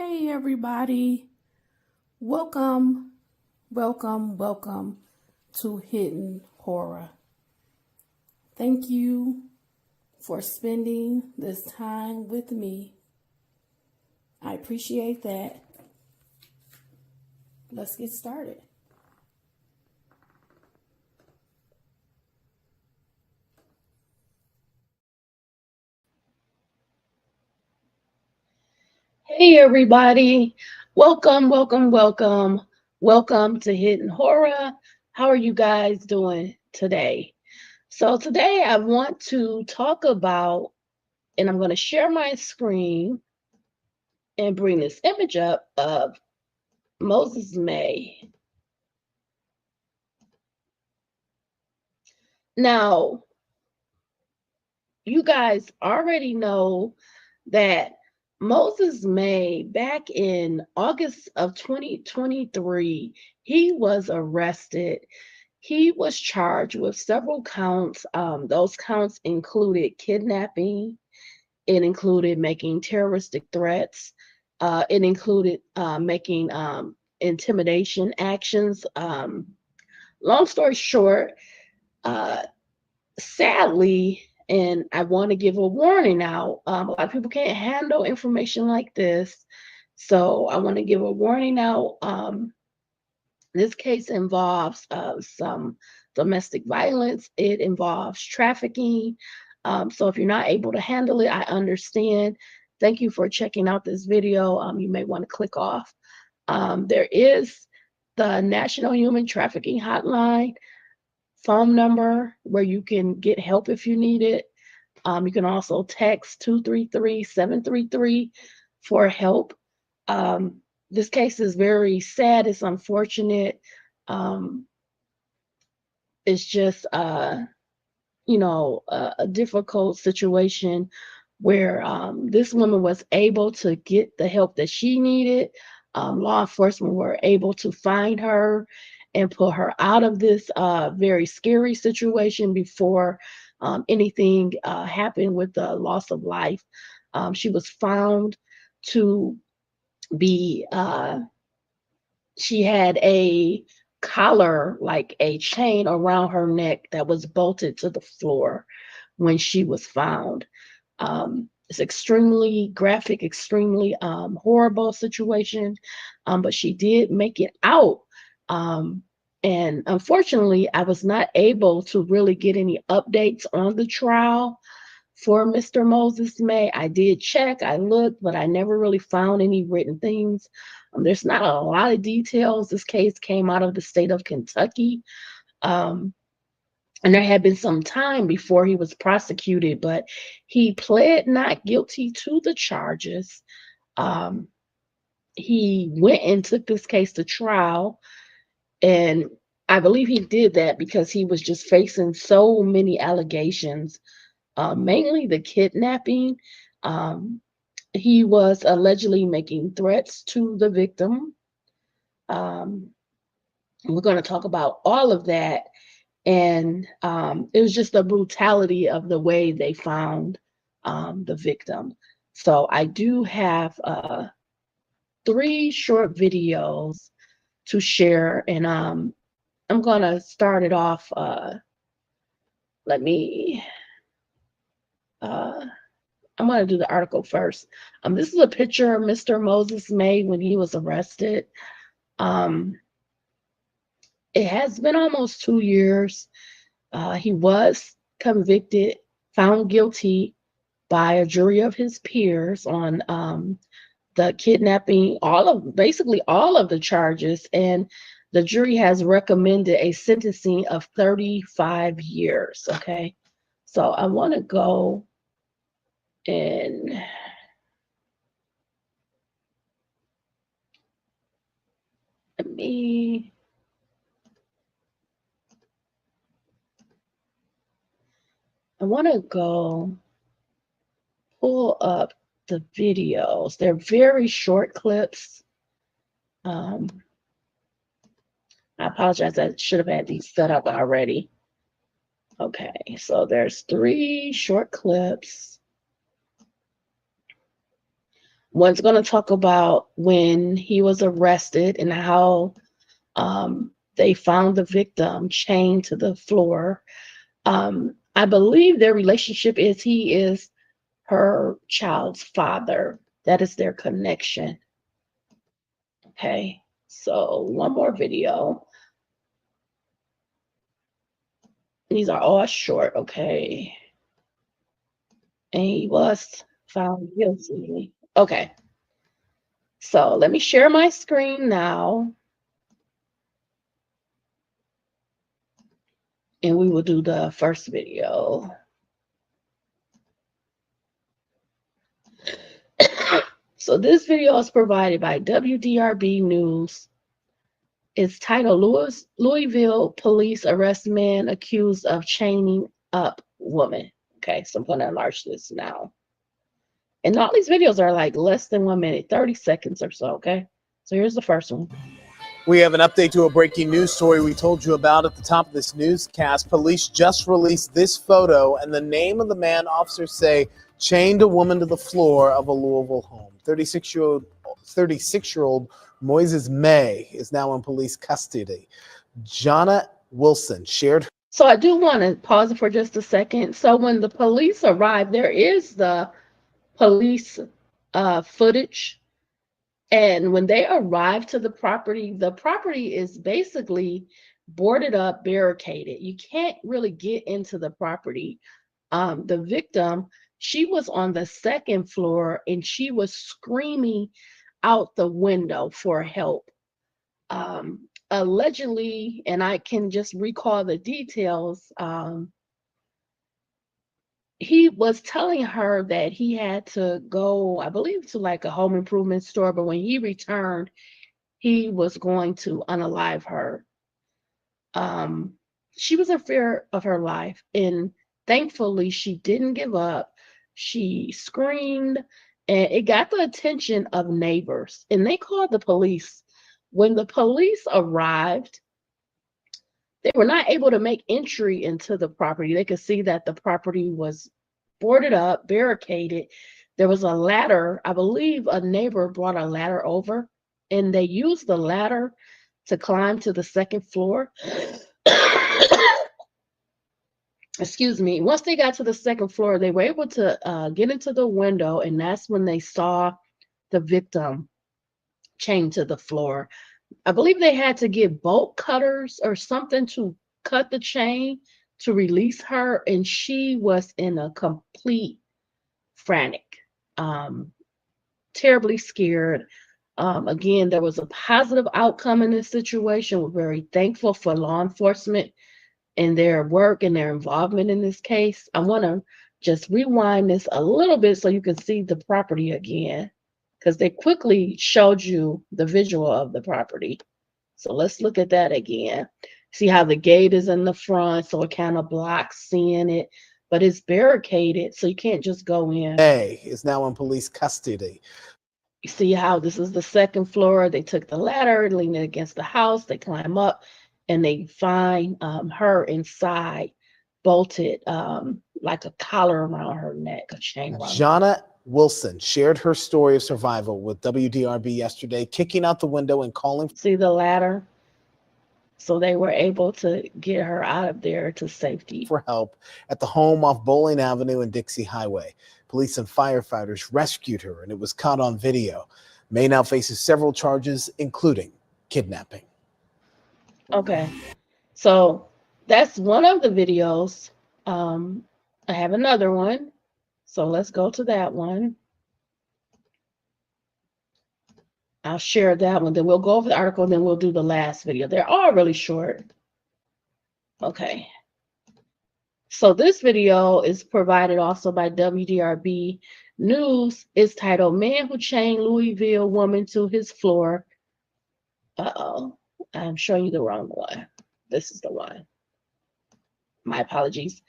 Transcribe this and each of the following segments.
Hey everybody, welcome, welcome to Hidden Horror. Thank you for spending this time with me. I appreciate that. Let's get started. Hey everybody, welcome to Hidden Horror. How are you guys doing today? So today I want to talk about, and I'm going to share my screen and bring this image up of Moises May. Now, you guys already know that Moises May, back in August of 2023, he was arrested. He was charged with several counts. Those counts included kidnapping, it included making terroristic threats, it included making intimidation actions. Long story short, uh, sadly, and I want to give a warning now. A lot of people can't handle information like this. So I want to give a warning now. This case involves some domestic violence. It involves trafficking. So if you're not able to handle it, I understand. Thank you for checking out this video. You may want to click off. There is the National Human Trafficking Hotline phone number where you can get help if you need it. You can also text 233-733 for help. This case is very sad. It's unfortunate. Um, it's just, a difficult situation where this woman was able to get the help that she needed. Law enforcement were able to find her and pull her out of this very scary situation before anything happened with the loss of life. She was found to be, she had a collar, like a chain around her neck that was bolted to the floor when she was found. It's extremely graphic, extremely horrible situation, but she did make it out. Um, and unfortunately, I was not able to really get any updates on the trial for Mr. Moises May. I did check, I looked, but I never really found any written things. There's not a lot of details. This case came out of the state of Kentucky. Um, and there had been some time before he was prosecuted, but he pled not guilty to the charges. Um, he went and took this case to trial, and I believe he did that because he was just facing so many allegations, mainly the kidnapping. Um, he was allegedly making threats to the victim. Um, we're going to talk about all of that. And it was just the brutality of the way they found the victim. So I do have 3 short videos to share, and I'm going to start it off. Let me. Uh, I'm going to do the article first. This is a picture of Mr. Moises May when he was arrested. Um, it has been almost 2 years. He was convicted, found guilty by a jury of his peers on the kidnapping, basically all of the charges, and the jury has recommended a sentencing of 35 years. Okay, so I want to go and let me. I want to go pull up the videos. They're very short clips. I apologize. I should have had these set up already. Okay, so there's 3 short clips. One's going to talk about when he was arrested and how they found the victim chained to the floor. I believe their relationship is he is her child's father. That is their connection. Okay, so one more video. These are all short, okay. And he was found guilty. Okay, so let me share my screen now. And we will do the first video. So this video is provided by WDRB News. It's titled Louisville Police Arrest Man Accused of Chaining Up Woman. Okay, so I'm going to enlarge this now. And all these videos are like less than 1 minute, 30 seconds or so, okay? So here's the first one. We have an update to a breaking news story we told you about at the top of this newscast. Police just released this photo and the name of the man officers say chained a woman to the floor of a Louisville home. 36-year-old Moises May is now in police custody. Jonna Wilson shared. So I do want to pause it for just a second. So when the police arrived, there is the police footage. And when they arrive to the property is basically boarded up, barricaded. You can't really get into the property. The victim, she was on the second floor and she was screaming out the window for help. Allegedly, and I can just recall the details, he was telling her that he had to go, I believe, to like a home improvement store, but when he returned, he was going to unalive her. She was in fear of her life, and thankfully she didn't give up. She screamed, and it got the attention of neighbors, and they called the police. When the police arrived, they were not able to make entry into the property. They could see that the property was boarded up, barricaded. There was a ladder. I believe a neighbor brought a ladder over, and they used the ladder to climb to the second floor. Excuse me. Once they got to the second floor, they were able to get into the window, and that's when they saw the victim chained to the floor. I believe they had to get bolt cutters or something to cut the chain to release her, and she was in a complete frantic, terribly scared. Again, there was a positive outcome in this situation. We're very thankful for law enforcement and their work and their involvement in this case. I want to just rewind this a little bit so you can see the property again, because they quickly showed you the visual of the property. So let's look at that again. See how the gate is in the front, so it kind of blocks seeing it, but it's barricaded, so you can't just go in. May is now in police custody. You see how this is the second floor. They took the ladder, leaned it against the house, they climb up, and they find her inside, bolted, like a collar around her neck, a chain around her neck. Jonna Wilson shared her story of survival with WDRB yesterday, kicking out the window and calling. See the ladder? So they were able to get her out of there to safety. For help at the home off Bowling Avenue and Dixie Highway. Police and firefighters rescued her, and it was caught on video. May now faces several charges, including kidnapping. Okay, so that's one of the videos. I have another one, so let's go to that one. I'll share that one, then we'll go over the article, then we'll do the last video. They're all really short. Okay. So this video is provided also by WDRB News. It's titled Man Who Chained Louisville Woman to His Floor. Uh-oh, I'm showing you the wrong one. This is the one. My apologies.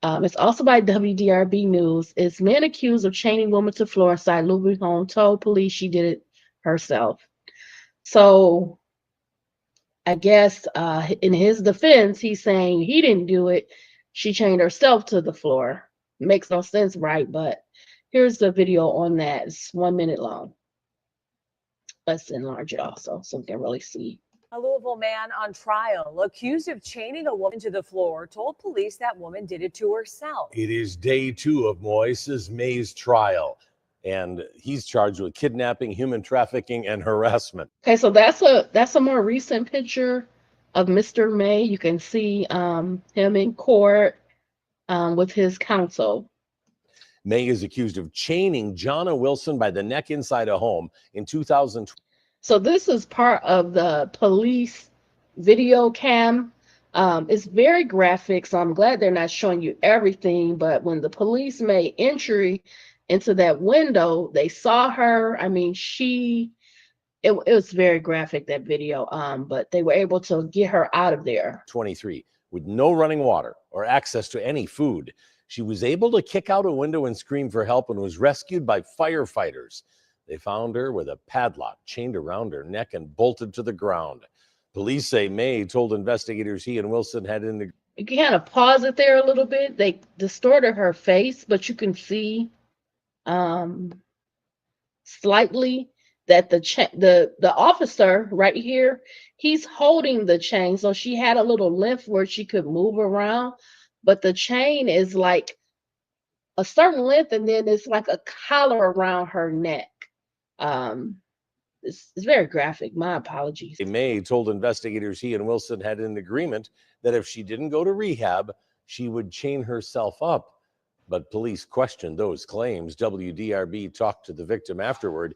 It's also by WDRB News. It's man accused of chaining woman to floor inside Louisville home told police she did it herself. So I guess in his defense, he's saying he didn't do it. She chained herself to the floor. Makes no sense, right? But Here's the video on that. It's 1 minute long. Let's enlarge it also so we can really see. A Louisville man on trial accused of chaining a woman to the floor told police that woman did it to herself. It is day 2 of Moises May's trial, and he's charged with kidnapping, human trafficking, and harassment. Okay, so that's a more recent picture of Mr. May. You can see him in court with his counsel. May is accused of chaining Jonna Wilson by the neck inside a home in 2012. So this is part of the police video cam. It's very graphic, so I'm glad they're not showing you everything. But when the police made entry into that window, they saw her. I mean, it was very graphic, that video. But they were able to get her out of there. 23, with no running water or access to any food. She was able to kick out a window and scream for help and was rescued by firefighters. They found her with a padlock chained around her neck and bolted to the ground. Police say May told investigators he and Wilson had in the... You can kind of pause it there a little bit. They distorted her face, but you can see slightly that the officer right here, he's holding the chain. So she had a little length where she could move around, but the chain is like a certain length, and then it's like a collar around her neck. It's very graphic. My apologies. May told investigators he and Wilson had an agreement that if she didn't go to rehab, she would chain herself up. But police questioned those claims. WDRB talked to the victim afterward.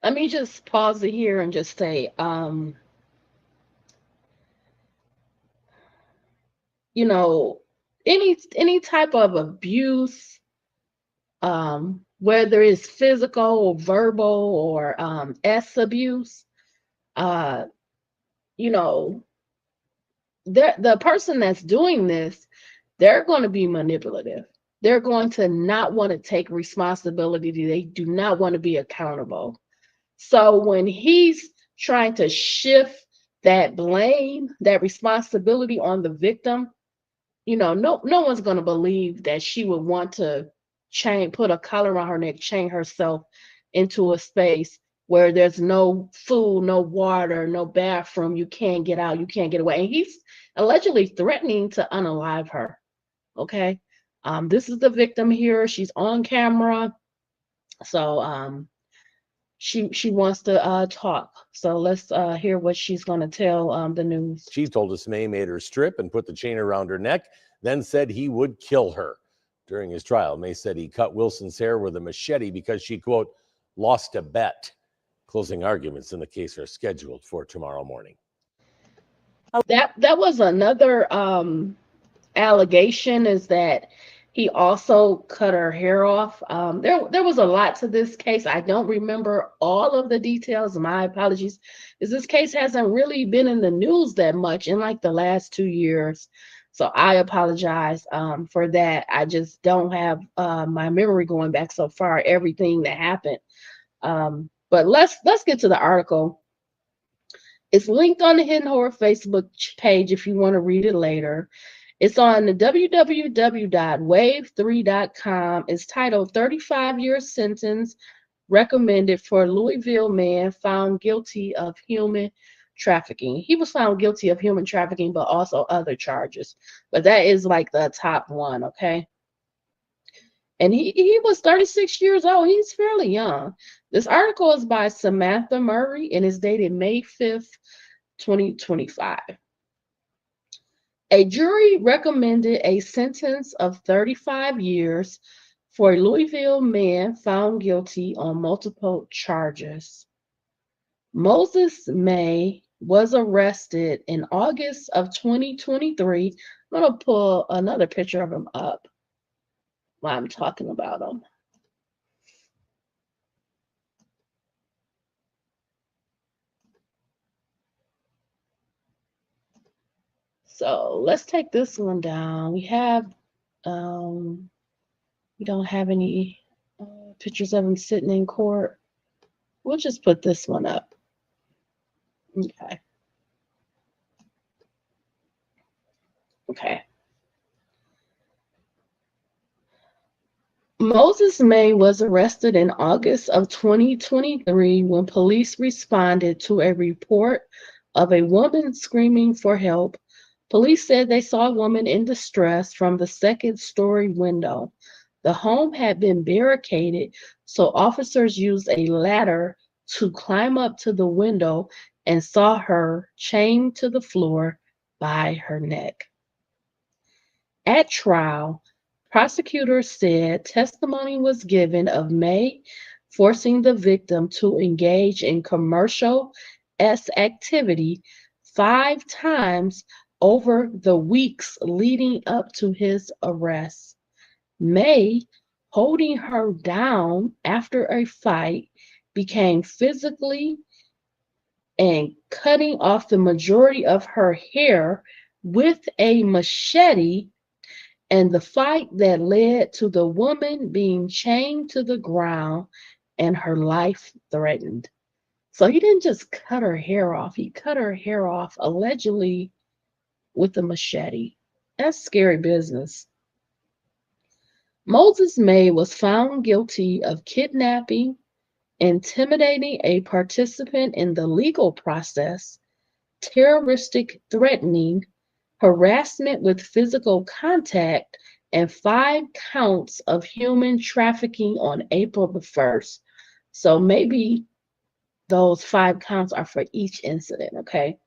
Let me just pause it here and just say, you know, any type of abuse, whether it's physical or verbal or S abuse, you know, the person that's doing this, they're going to be manipulative. They're going to not want to take responsibility. They do not want to be accountable. So when he's trying to shift that blame, that responsibility on the victim, you know, no one's going to believe that she would want to put a collar around her neck, chain herself into a space where there's no food, no water, no bathroom. You can't get out, you can't get away. And he's allegedly threatening to unalive her. Okay. This is the victim here. She's on camera. So she wants to talk. So let's hear what she's going to tell the news. She told us May made her strip and put the chain around her neck, then said he would kill her. During his trial, May said he cut Wilson's hair with a machete because she, quote, lost a bet. Closing arguments in the case are scheduled for tomorrow morning. That was another allegation, is that he also cut her hair off. There was a lot to this case. I don't remember all of the details. My apologies, because this case hasn't really been in the news that much in like the last 2 years. So I apologize for that. I just don't have my memory going back so far, everything that happened. But let's get to the article. It's linked on the Hidden Horror Facebook page if you want to read it later. It's on the www.wave3.com. It's titled 35-year sentence recommended for Louisville man found guilty of human trafficking. He was found guilty of human trafficking, but also other charges. But that is like the top one, okay? And he was 36 years old. He's fairly young. This article is by Samantha Murray and is dated May 5th, 2025. A jury recommended a sentence of 35 years for a Louisville man found guilty on multiple charges. Moises May was arrested in August of 2023. I'm going to pull another picture of him up while I'm talking about him. So let's take this one down. We have, we don't have any pictures of him sitting in court. We'll just put this one up. Okay. Moses May was arrested in August of 2023 when police responded to a report of a woman screaming for help. Police said they saw a woman in distress from the second-story window. The home had been barricaded, so officers used a ladder to climb up to the window and saw her chained to the floor by her neck. At trial, prosecutors said testimony was given of May forcing the victim to engage in commercial activity 5 times over the weeks leading up to his arrest. May, holding her down after a fight, became physically and cutting off the majority of her hair with a machete, and the fight that led to the woman being chained to the ground and her life threatened. So he didn't just cut her hair off, he cut her hair off allegedly with a machete. That's scary business. Moises May was found guilty of kidnapping, intimidating a participant in the legal process, terroristic threatening, harassment with physical contact, and 5 counts of human trafficking on April the 1st. So maybe those 5 counts are for each incident, okay?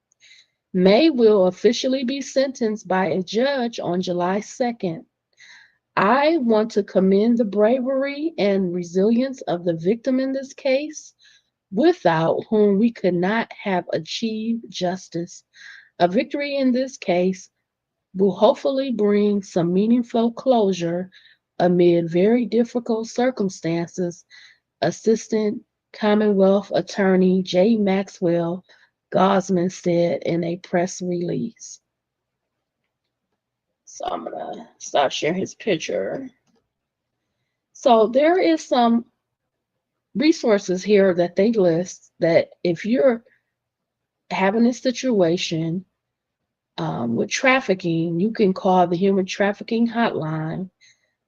May will officially be sentenced by a judge on July 2nd. I want to commend the bravery and resilience of the victim in this case, without whom we could not have achieved justice. A victory in this case will hopefully bring some meaningful closure amid very difficult circumstances, Assistant Commonwealth Attorney J. Maxwell Gosman said in a press release. So I'm going to stop sharing his picture. So there is some resources here that they list that if you're having a situation with trafficking, you can call the Human Trafficking Hotline.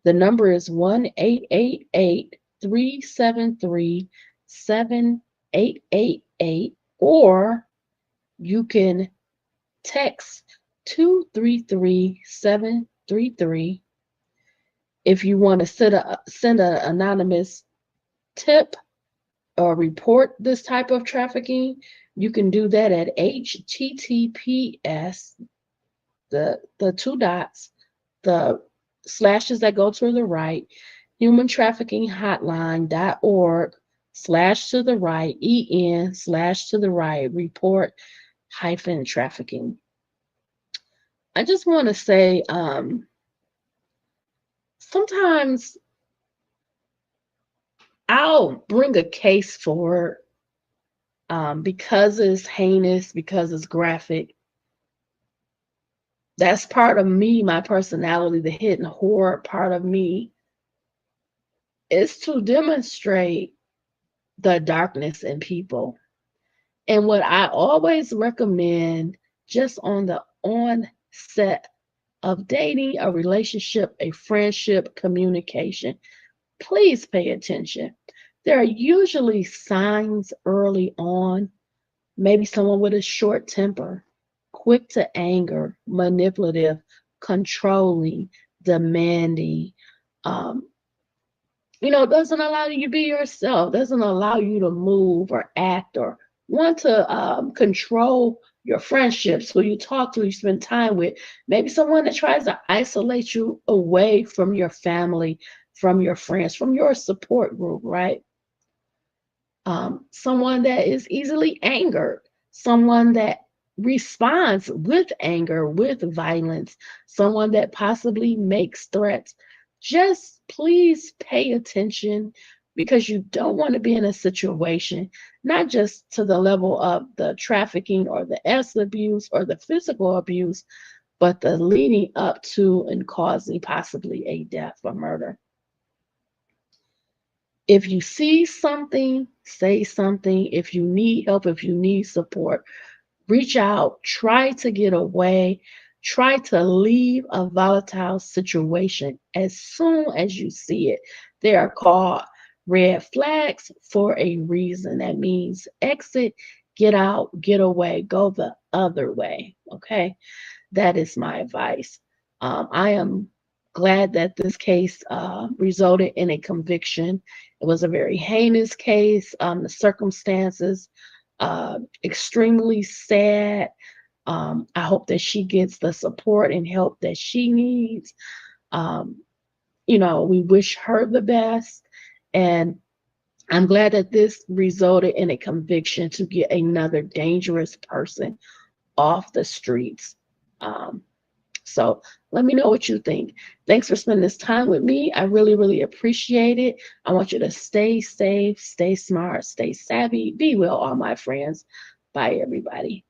The number is 1-888-373-7888, or you can text 233-733. If you want to send an anonymous tip or report this type of trafficking, you can do that at https, the 2 dots, the slashes that go to the right, humantraffickinghotline.org/to-the-right, en/to-the-right, report-trafficking. I just want to say, sometimes I'll bring a case forward because it's heinous, because it's graphic. That's part of me, my personality, the hidden horror part of me, is to demonstrate the darkness in people. And what I always recommend, just on the onset of dating, a relationship, a friendship, communication, please pay attention. There are usually signs early on, maybe someone with a short temper, quick to anger, manipulative, controlling, demanding, doesn't allow you to be yourself, doesn't allow you to move or act or want to control your friendships, who you talk to, you spend time with. Maybe someone that tries to isolate you away from your family, from your friends, from your support group, right? Someone that is easily angered, someone that responds with anger, with violence, someone that possibly makes threats. Just please pay attention, because you don't want to be in a situation, not just to the level of the trafficking or the abuse or the physical abuse, but the leading up to and causing possibly a death or murder. If you see something, say something. If you need help, if you need support, reach out, try to get away. Try to leave a volatile situation as soon as you see it. They are called red flags for a reason. That means exit, get out, get away, go the other way. Okay, that is my advice. I am glad that this case resulted in a conviction. It was a very heinous case. The circumstances extremely sad. I hope that she gets the support and help that she needs. Um, we wish her the best. And I'm glad that this resulted in a conviction to get another dangerous person off the streets. Um, so let me know what you think. Thanks for spending this time with me. I really, really appreciate it. I want you to stay safe, stay smart, stay savvy. Be well, all my friends. Bye, everybody.